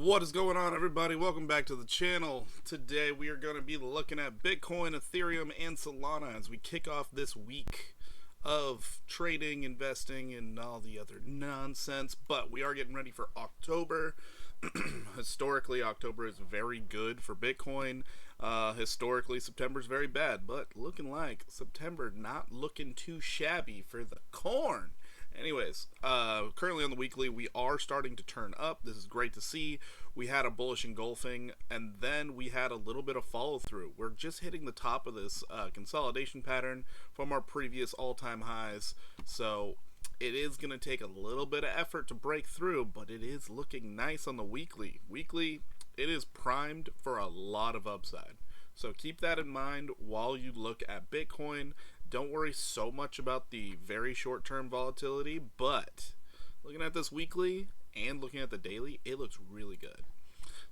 What is going on, everybody? Welcome back to the channel. Today we are going to be looking at Bitcoin, Ethereum, and Solana as we kick off this week of trading, investing, and all the other nonsense. But we are getting ready for October. Historically, October is very good for Bitcoin. Historically, September is very bad, but looking like September not looking too shabby for the corn. Anyways, currently on the weekly, we are starting to turn up. This is great to see. We had a bullish engulfing, and then we had a little bit of follow through. We're just hitting the top of this consolidation pattern from our previous all-time highs. So it is going to take a little bit of effort to break through, but it is looking nice on the weekly. Weekly, it is primed for a lot of upside. So keep that in mind while you look at Bitcoin. Don't worry so much about the very short-term volatility, but looking at this weekly and looking at the daily, it looks really good.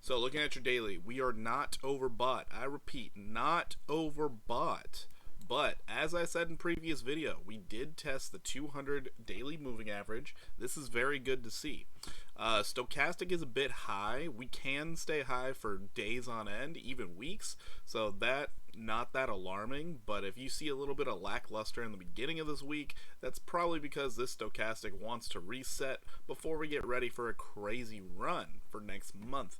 So looking at your daily, we are not overbought. I repeat, not overbought. But as I said in previous video, we did test the 200 daily moving average. This is very good to see. Stochastic is a bit high. We can stay high for days on end, even weeks. So that not that alarming, but if you see a little bit of lackluster in the beginning of this week, that's probably because this stochastic wants to reset before we get ready for a crazy run for next month.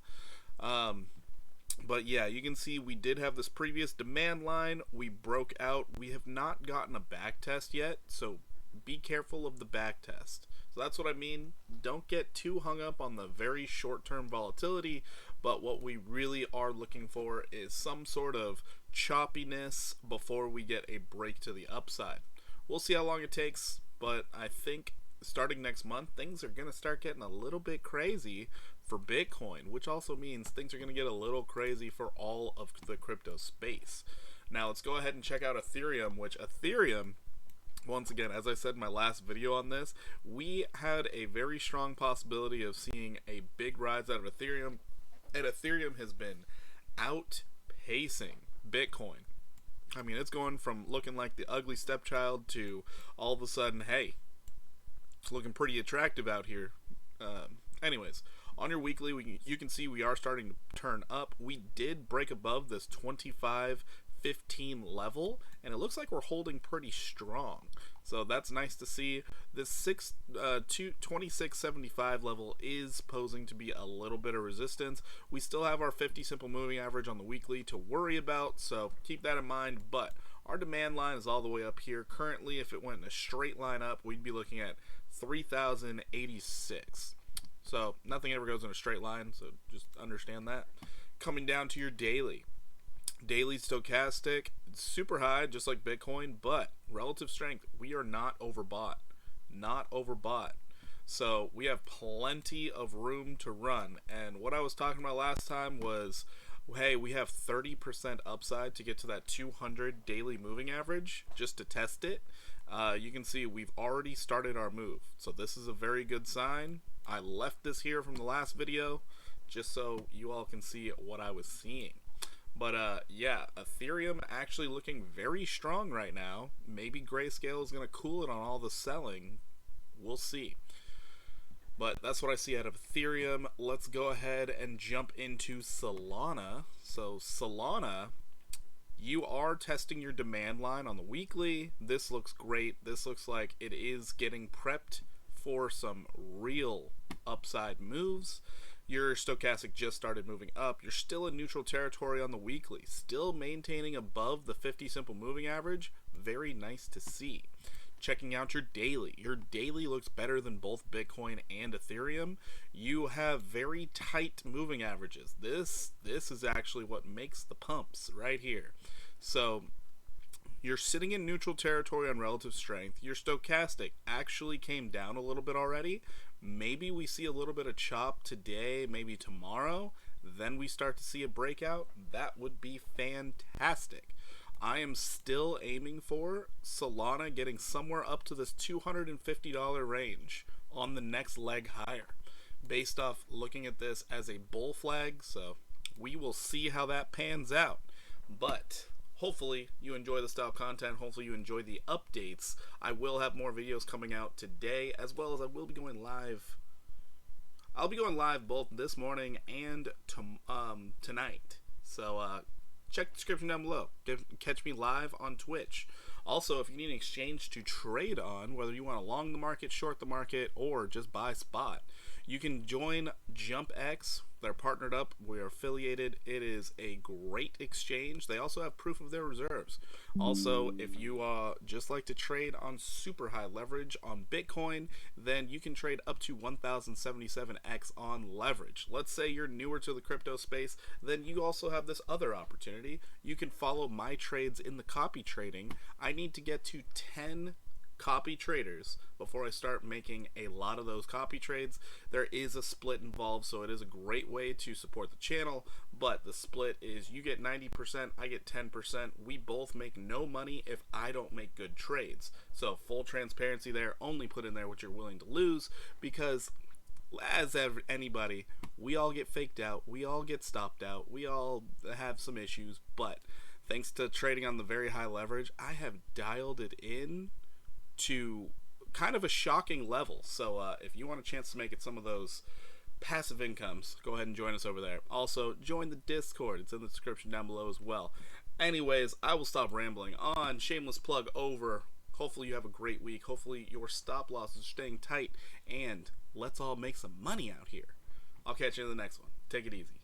But yeah, you can see we did have this previous demand line. We broke out. We have not gotten a back test yet, so be careful of the back test. So that's what I mean. Don't get too hung up on the very short-term volatility, but what we really are looking for is some sort of choppiness before we get a break to the upside. We'll see how long it takes, but I think starting next month, things are going to start getting a little bit crazy for Bitcoin, which also means things are going to get a little crazy for all of the crypto space. Now let's go ahead and check out Ethereum, which Ethereum, once again, as I said in my last video on this, we had a very strong possibility of seeing a big rise out of Ethereum, and Ethereum has been outpacing Bitcoin. I mean, it's going from looking like the ugly stepchild to all of a sudden, hey, it's looking pretty attractive out here. Anyways, on your weekly, you can see we are starting to turn up. We did break above this 25.15 level, and it looks like we're holding pretty strong. So that's nice to see. This 26.75 level is posing to be a little bit of resistance. We still have our 50 simple moving average on the weekly to worry about, so keep that in mind. But our demand line is all the way up here. Currently, if it went in a straight line up, we'd be looking at 3,086. So nothing ever goes in a straight line, so just understand that. Coming down to your daily. Daily stochastic, super high, just like Bitcoin, but relative strength, we are not overbought. Not overbought. So we have plenty of room to run. And what I was talking about last time was, hey, we have 30% upside to get to that 200 daily moving average just to test it. You can see we've already started our move. So this is a very good sign. I left this here from the last video just so you all can see what I was seeing. But yeah, Ethereum actually looking very strong right now. Maybe Grayscale is going to cool it on all the selling. We'll see. But that's what I see out of Ethereum. Let's go ahead and jump into Solana. So Solana, you are testing your demand line on the weekly. This looks great. This looks like it is getting prepped for some real upside moves. Your stochastic just started moving up. You're still in neutral territory on the weekly, still maintaining above the 50 simple moving average. Very nice to see. Checking out your daily. Your daily looks better than both Bitcoin and Ethereum. You have very tight moving averages. This is actually what makes the pumps right here. So you're sitting in neutral territory on relative strength. Your stochastic actually came down a little bit already. Maybe we see a little bit of chop today, maybe tomorrow. Then we start to see a breakout. That would be fantastic. I am still aiming for Solana getting somewhere up to this $250 range on the next leg higher, based off looking at this as a bull flag. So we will see how that pans out. But hopefully you enjoy the style content. Hopefully you enjoy the updates. I will have more videos coming out today, as well as I will be going live I'll be going live both this morning and tonight. So check the description down below. Catch me live on Twitch. Also, if you need an exchange to trade on, whether you want to long the market, short the market, or just buy spot, you can join Jumpex. They're partnered up. We are affiliated. It is a great exchange. They also have proof of their reserves. Also, if you just like to trade on super high leverage on Bitcoin, then you can trade up to 1077x on leverage. Let's say you're newer to the crypto space, then you also have this other opportunity. You can follow my trades in the copy trading. I need to get to 10 copy traders before I start making a lot of those copy trades. There is a split involved, so it is a great way to support the channel, but the split is you get 90%, I get 10%. We both make no money if I don't make good trades. So full transparency there, only put in there what you're willing to lose, because as anybody, we all get faked out, we all get stopped out, we all have some issues, but thanks to trading on the very high leverage, I have dialed it in to kind of a shocking level. So if you want a chance to make it some of those passive incomes, go ahead and join us over there. Also, join the Discord. It's in the description down below as well. Anyways, I will stop rambling on. Shameless plug over. Hopefully you have a great week. Hopefully your stop loss is staying tight, and let's all make some money out here. I'll catch you in the next one. Take it easy.